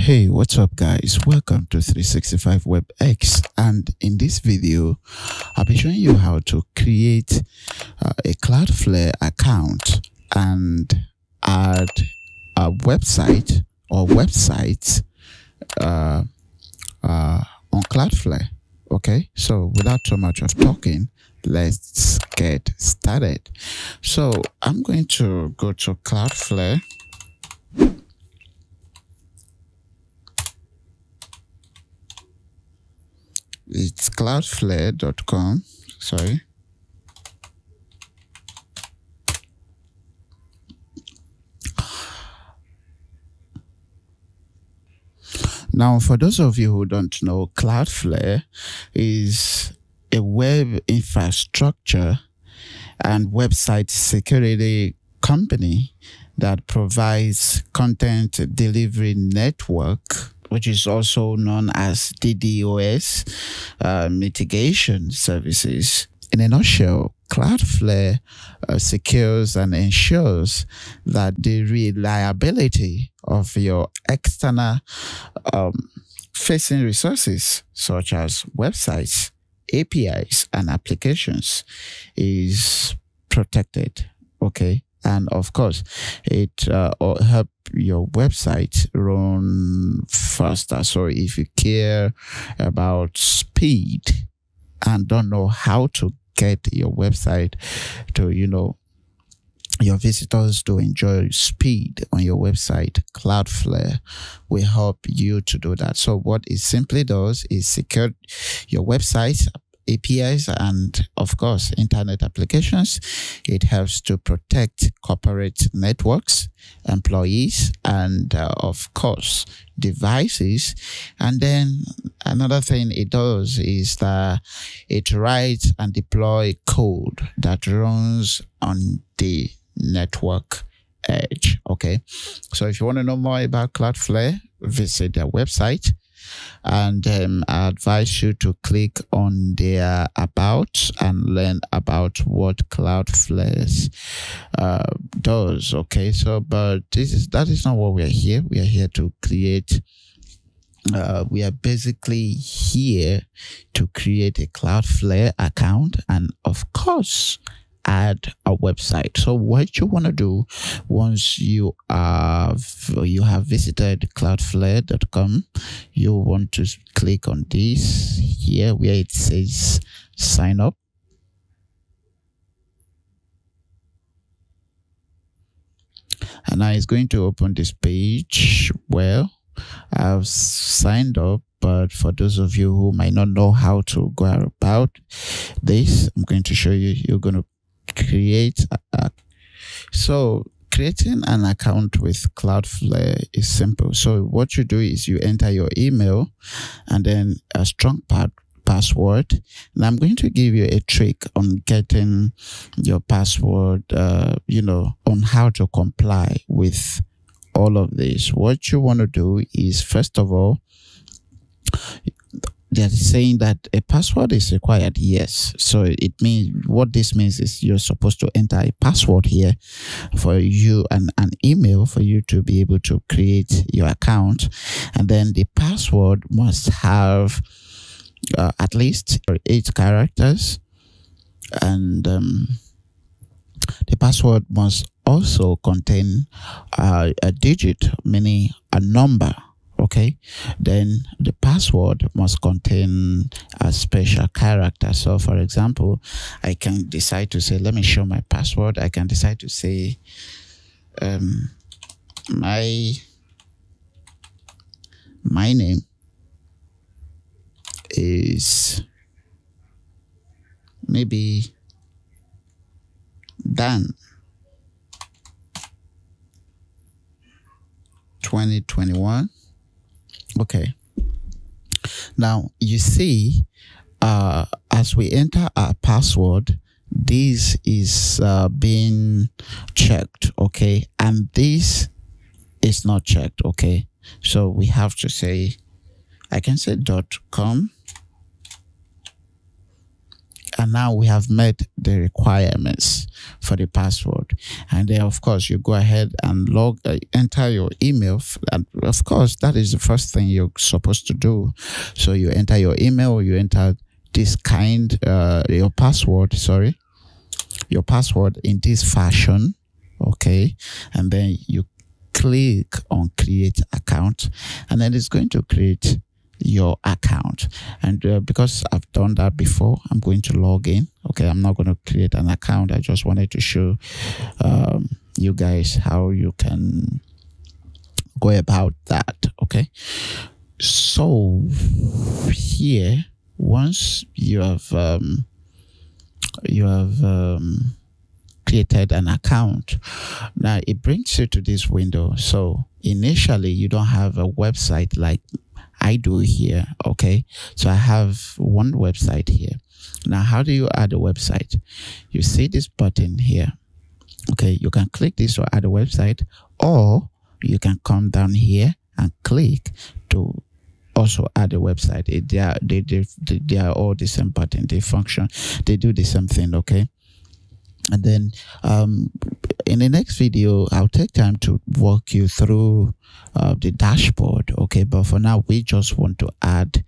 Hey, what's up guys? Welcome to 365 WebX, and in this video I'll be showing you how to create a Cloudflare account and add a website or websites on Cloudflare. Okay, so without too much of talking, let's get started. So I'm going to go to Cloudflare. It's cloudflare.com. Sorry. Now, for those of you who don't know, Cloudflare is a web infrastructure and website security company that provides content delivery network, which is also known as DDoS mitigation services. In a nutshell, Cloudflare secures and ensures that the reliability of your external facing resources, such as websites, APIs, and applications, is protected. Okay. And of course, it help your website run faster. So if you care about speed and don't know how to get your website to, your visitors to enjoy speed on your website, Cloudflare will help you to do that. So what it simply does is secure your website, APIs, and of course internet applications. It helps to protect corporate networks, employees, and of course devices. And then another thing it does is that it writes and deploy code that runs on the network edge. Okay, so if you want to know more about Cloudflare, visit their website. And I advise you to click on their about and learn about what Cloudflare does. Okay, so but that is not what we are here. We are here to create. We are basically here to create a Cloudflare account and of course add a website. So what you want to do once you have visited cloudflare.com, you want to click on this here where it says sign up. And now it's going to open this page. Well, I've signed up, but for those of you who might not know how to go about this, I'm going to show you. You're going to create so creating an account with Cloudflare is simple. So what you do is you enter your email and then a strong password. And I'm going to give you a trick on getting your password, on how to comply with all of this. What you want to do is, first of all, they're saying that a password is required. Yes. So it means, what this means is you're supposed to enter a password here for you and an email for you to be able to create your account. And then the password must have at least 8 characters. And the password must also contain a digit, meaning a number. Okay, then the password must contain a special character. So for example, I can decide to say, let me show my password. I can decide to say my name is maybe Dan 2021. Okay, now you see, as we enter our password, this is being checked. Okay, and this is not checked. Okay, so we have to say, I can say .com, And now we have met the requirements for the password. And then, of course, you go ahead and enter your email. And of course, that is the first thing you're supposed to do. So you enter your email, you enter this kind, your password in this fashion. Okay. And then you click on create account, and then it's going to create your account. And because I've done that before, I'm going to log in. Okay, I'm not going to create an account. I just wanted to show you guys how you can go about that. Okay, so here, once you have created an account, now it brings you to this window. So initially you don't have a website like I do here. Okay, so I have one website here. Now, how do you add a website? You see this button here. Okay, you can click this to add a website, or you can come down here and click to also add a website. They are all the same button. They function, they do the same thing. Okay. And then in the next video, I'll take time to walk you through the dashboard. Okay, but for now, we just want to add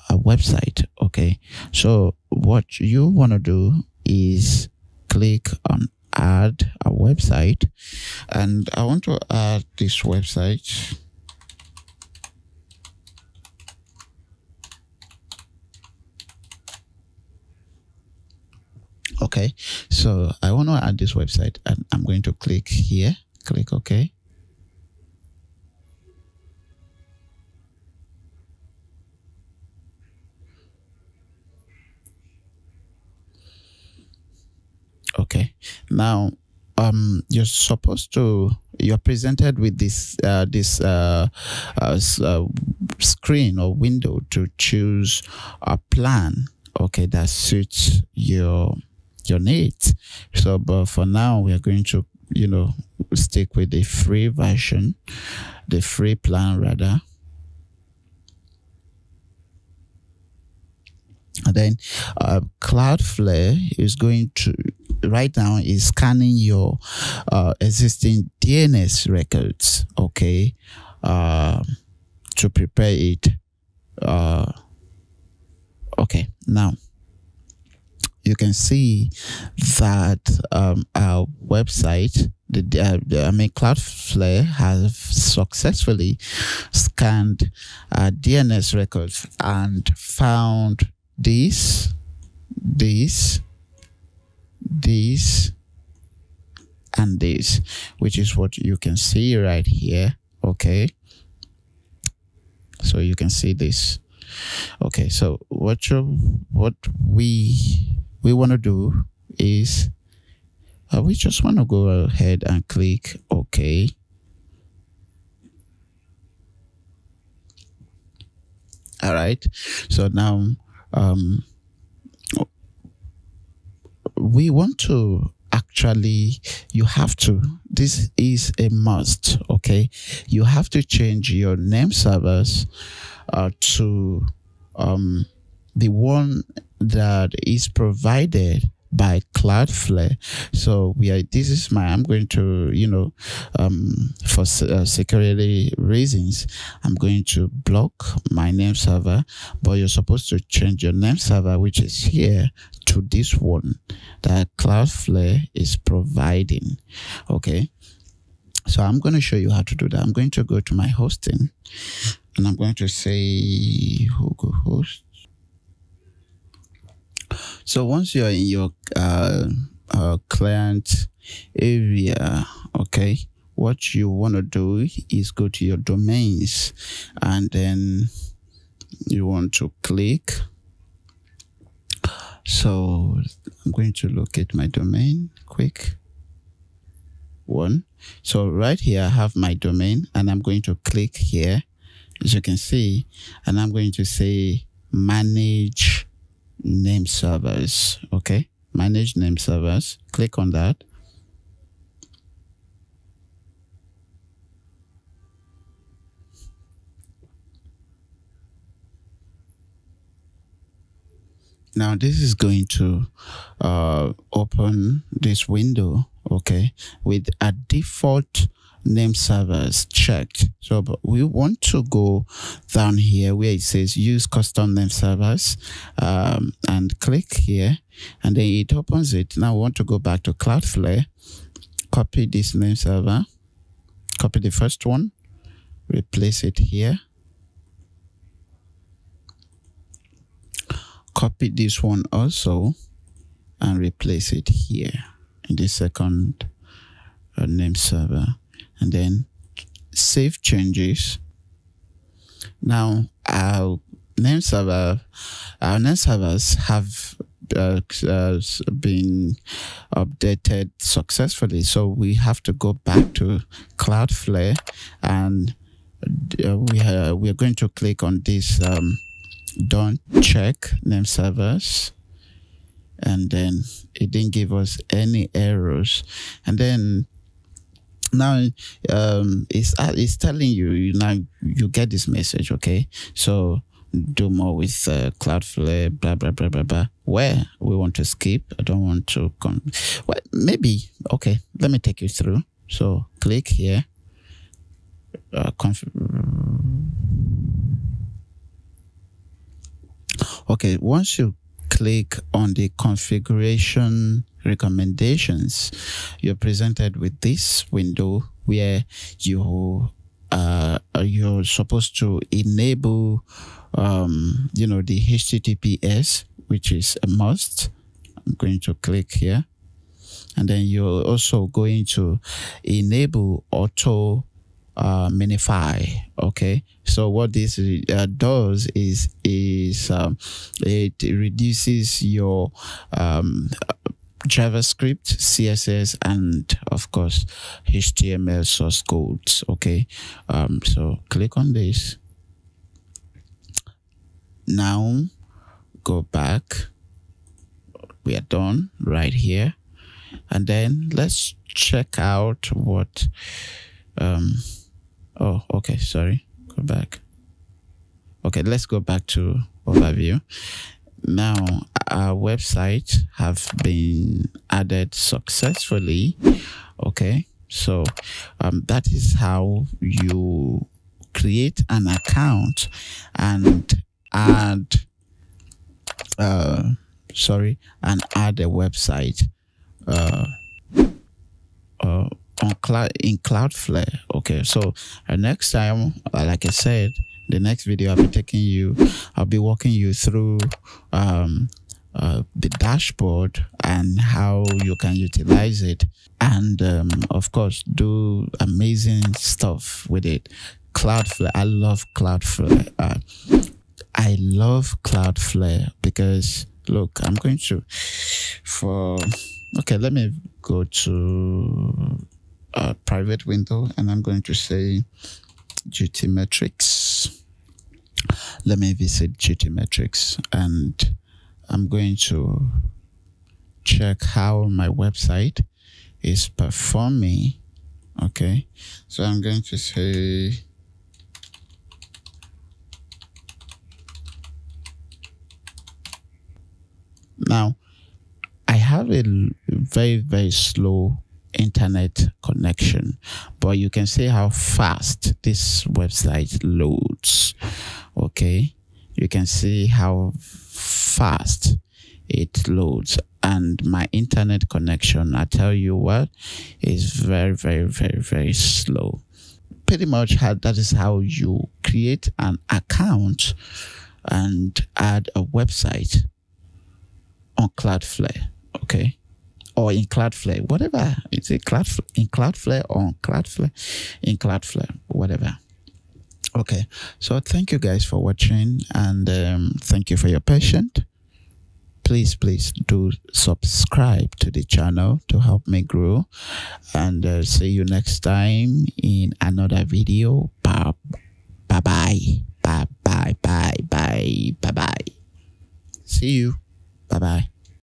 a website. Okay, so what you want to do is click on add a website, and I want to add this website. Okay, so I want to add this website, and I'm going to click here, click OK. Okay, now you're presented with this screen or window to choose a plan, okay, that suits your needs. So but for now, we are going to stick with the free version, the free plan rather. And then Cloudflare is going to right now is scanning your existing DNS records, okay, to prepare it. Okay, now you can see that our website, Cloudflare has successfully scanned DNS records and found this, and this, which is what you can see right here. Okay, so you can see this. Okay, so what we want to do is we just want to go ahead and click OK. All right, so now we want to this is a must. Okay, you have to change your name servers to the one that is provided by Cloudflare. So I'm going to for security reasons, I'm going to block my name server, but you're supposed to change your name server, which is here, to this one that Cloudflare is providing. Okay, so I'm going to show you how to do that. I'm going to go to my hosting, and I'm going to say Google host. So once you're in your client area, okay, what you want to do is go to your domains, and then you want to click. So I'm going to locate my domain quick. So right here I have my domain, and I'm going to click here, as you can see, and I'm going to say manage name servers. Okay, manage name servers. Click on that. Now this is going to open this window, okay, with a default name servers checked. So but we want to go down here where it says use custom name servers, and click here, and then it opens it. Now we want to go back to Cloudflare, copy this name server, copy the first one, replace it here, copy this one also and replace it here in the second name server, and then save changes. Now our name servers have been updated successfully, so we have to go back to Cloudflare, and we are going to click on this don't check name servers, and then it didn't give us any errors. And then now it's telling you now you get this message, okay, so do more with Cloudflare, blah blah blah blah blah, where we want to skip. I don't want to well, maybe, okay, let me take you through. So click here, okay, once you click on the configuration recommendations, you're presented with this window where you're supposed to enable the HTTPS, which is a must. I'm going to click here, and then you're also going to enable auto minify. Okay, so what this does is it reduces your JavaScript, CSS, and of course HTML source codes. Okay, so click on this. Now go back. We are done right here, and then let's check out what oh, okay, sorry, go back. Okay, let's go back to overview. Now our website have been added successfully. Okay, so that is how you create an account and add add a website in Cloudflare. Okay, so next time, like I said, the next video I'll be walking you through the dashboard and how you can utilize it, and of course do amazing stuff with it. Cloudflare, I love Cloudflare. I love Cloudflare because look, I'm going to okay, let me go to a private window, and I'm going to say GT Metrics. Let me visit GT Metrics, and I'm going to check how my website is performing. Okay, so I'm going to say now I have a very, very slow internet connection, but you can see how fast this website loads. Okay, you can see how fast it loads, and my internet connection, I tell you what, is very, very, very, very slow. Pretty much that is how you create an account and add a website on Cloudflare. Okay, or in Cloudflare, whatever. It's a Cloudflare, in Cloudflare, or on Cloudflare, in Cloudflare, whatever. Okay, so thank you guys for watching, and thank you for your patience. Please do subscribe to the channel to help me grow, and see you next time in another video. Bye bye bye bye bye bye bye bye. See you. Bye bye.